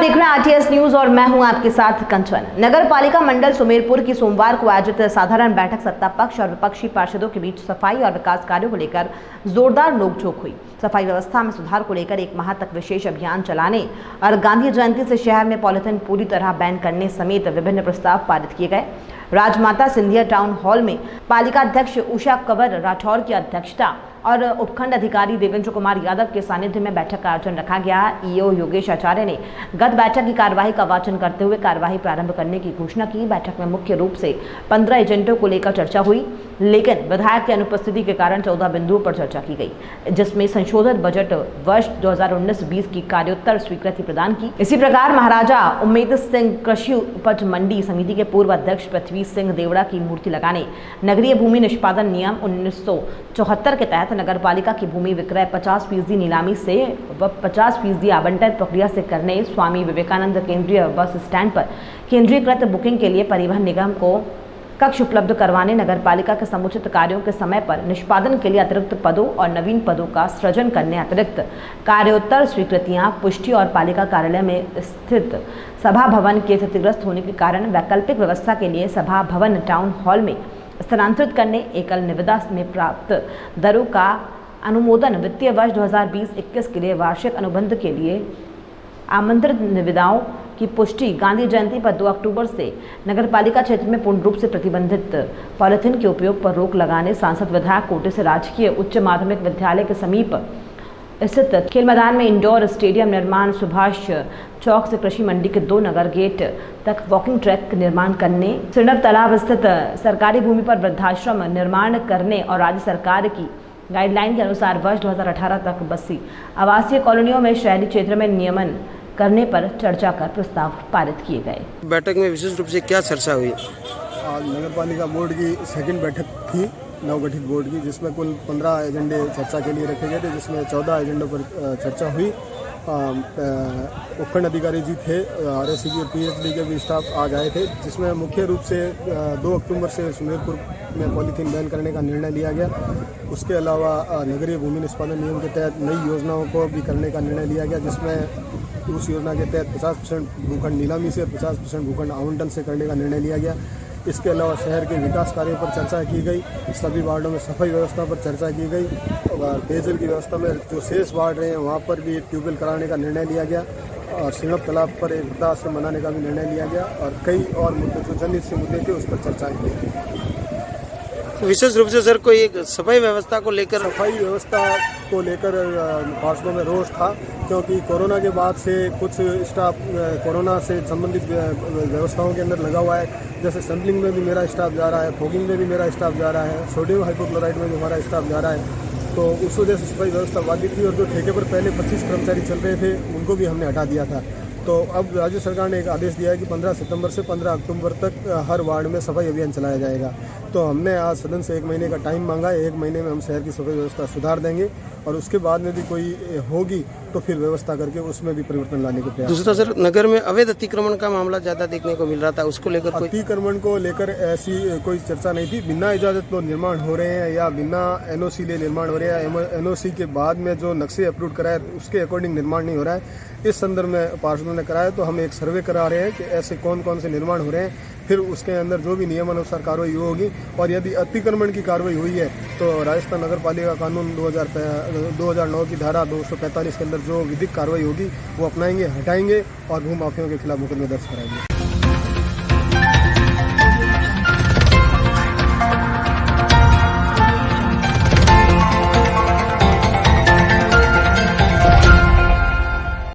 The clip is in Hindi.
देख रहे हैं आरटीएस न्यूज और मैं हूं आपके साथ कंचन। नगर पालिका मंडल सुमेरपुर की सोमवार को आयोजित साधारण बैठक सत्ता पक्ष और विपक्षी पार्षदों के बीच सफाई और विकास कार्यों को लेकर जोरदार नोकझोंक हुई। सफाई व्यवस्था में सुधार को लेकर 1 माह तक विशेष अभियान चलाने और गांधी जयंती से शहर में पॉलिथीन पूरी तरह बैन करने समेत विभिन्न प्रस्ताव पारित किए गए। राजमाता सिंधिया टाउन हॉल में पालिका अध्यक्ष उषा कंवर राठौर की अध्यक्षता और उपखंड अधिकारी देवेंद्र कुमार यादव के सानिध्य में बैठक का आयोजन रखा गया। ईओ योगेश आचार्य ने गत बैठक की कार्यवाही का वाचन करते हुए कार्यवाही प्रारंभ करने की घोषणा की। बैठक में मुख्य रूप से 15 एजेंडों को लेकर चर्चा हुई, लेकिन विधायक की अनुपस्थिति के कारण 14 बिंदुओं पर चर्चा की गई, जिसमें संशोधित बजट वर्ष 2019-20 की कार्योत्तर स्वीकृति प्रदान की। इसी प्रकार महाराजा उम्मेद सिंह कृषि उपज मंडी समिति के पूर्व अध्यक्ष पृथ्वी सिंह देवड़ा की मूर्ति लगाने, नगरीय भूमि निष्पादन नियम 1974 के तहत नगर पालिका की भूमि विक्रय 50% नीलामी से व 50% आवंटन प्रक्रिया से करने, स्वामी विवेकानंद केंद्रीय बस स्टैंड पर केंद्रीकृत बुकिंग के लिए परिवहन निगम को कक्ष उपलब्ध करवाने, नगर पालिका के समुचित कार्यों के समय पर निष्पादन के लिए अतिरिक्त पदों और नवीन पदों का सृजन करने, अतिरिक्त कार्योत्तर स्वीकृतियां पुष्टि और पालिका कार्यालय में स्थित सभा भवन के क्षतिग्रस्त होने के कारण वैकल्पिक व्यवस्था के लिए सभा भवन टाउन हॉल में स्थानांतरित करने, एकल निविदा में प्राप्त दरों का अनुमोदन, वित्तीय वर्ष 2020-21 के लिए वार्षिक अनुबंध के लिए आमंत्रित निविदाओं की पुष्टि, गांधी जयंती पर 2 अक्टूबर से नगर पालिका क्षेत्र में पूर्ण रूप से प्रतिबंधित पॉलिथीन के उपयोग पर रोक लगाने, सांसद विधायक कोटे से राजकीय उच्च माध्यमिक विद्यालय के समीप स्थित खेल मैदान में इंडोर स्टेडियम निर्माण, सुभाष चौक से कृषि मंडी के 2 नगर गेट तक वॉकिंग ट्रैक निर्माण करने, सिंडक तालाब स्थित सरकारी भूमि पर वृद्धाश्रम निर्माण करने और राज्य सरकार की गाइडलाइन के अनुसार वर्ष 2018 तक बस्ती आवासीय कॉलोनियों में शहरी क्षेत्र में नियमन करने पर चर्चा कर प्रस्ताव पारित किए गए। बैठक में विशेष रूप से क्या चर्चा हुई? आज नगर पालिका बोर्ड की सेकंड बैठक थी, नवगठित बोर्ड की, जिसमें कुल 15 एजेंडे चर्चा के लिए रखे गए थे, जिसमें 14 एजेंडों पर चर्चा हुई। उपखंड अधिकारी जी थे, RSC और PhD के भी स्टाफ आज आए थे, जिसमें मुख्य रूप से 2 अक्टूबर से सुमेरपुर में पॉलीथीन बैन करने का निर्णय लिया गया। उसके अलावा नगरीय भूमि निष्पादन नियम के तहत नई योजनाओं को भी करने का निर्णय लिया गया, जिसमें उस योजना के तहत 50% भूखंड नीलामी से 50% भूखंड आवंटन से करने का निर्णय लिया गया। इसके अलावा शहर के विकास कार्यों पर चर्चा की गई, सभी वार्डों में सफाई व्यवस्था पर चर्चा की गई और पेयजल की व्यवस्था में जो शेष वार्ड रहे हैं वहाँ पर भी ट्यूबवेल कराने का निर्णय लिया गया और सिंडक तालाब पर एक वृद्धाश्रम बनाने का भी निर्णय लिया गया और कई और मुद्दे जो जनहित से मुद्दे थे उस पर चर्चा की गई। विशेष रूप से सर कोई एक सफाई व्यवस्था को लेकर पार्षदों में रोष था, क्योंकि कोरोना के बाद से कुछ स्टाफ कोरोना से संबंधित व्यवस्थाओं के अंदर लगा हुआ है। जैसे सैंपलिंग में भी मेरा स्टाफ जा रहा है, फॉगिंग में भी मेरा स्टाफ जा रहा है, सोडियम हाइपोक्लोराइड में भी हमारा स्टाफ जा रहा है। तो उस वजह से सफाई व्यवस्था बाधित थी और जो ठेके पर पहले 25 कर्मचारी चल रहे थे उनको भी हमने हटा दिया था। तो अब राज्य सरकार ने एक आदेश दिया है कि 15 सितंबर से 15 अक्टूबर तक हर वार्ड में सफाई अभियान चलाया जाएगा। तो हमने आज सदन से 1 महीने का टाइम मांगा है। 1 महीने में हम शहर की सफाई व्यवस्था सुधार देंगे और उसके बाद में भी कोई होगी तो फिर व्यवस्था करके उसमें भी परिवर्तन लाने के प्रयास। दूसरा सर, नगर में अवैध अतिक्रमण का मामला ज्यादा देखने को मिल रहा था, उसको लेकर अतिक्रमण को लेकर ऐसी कोई चर्चा नहीं थी। बिना इजाजत तो निर्माण हो रहे हैं या बिना NOC ले निर्माण हो रहे हैं, NOC के बाद में जो नक्शे अप्रूव कराए उसके अकॉर्डिंग निर्माण नहीं हो रहा है। इस संदर्भ में पार्षदों ने कराया तो हम एक सर्वे करा रहे हैं कि ऐसे कौन कौन से निर्माण हो रहे हैं, फिर उसके अंदर जो भी नियमानुसार कार्रवाई होगी और यदि अतिक्रमण की कार्रवाई हुई है तो राजस्थान नगर पालिका कानून 2009 की धारा 245 के अंदर जो विधिक कार्रवाई होगी वो अपनाएंगे, हटाएंगे और भूमाफियों के खिलाफ मुकदमे दर्ज कराएंगे।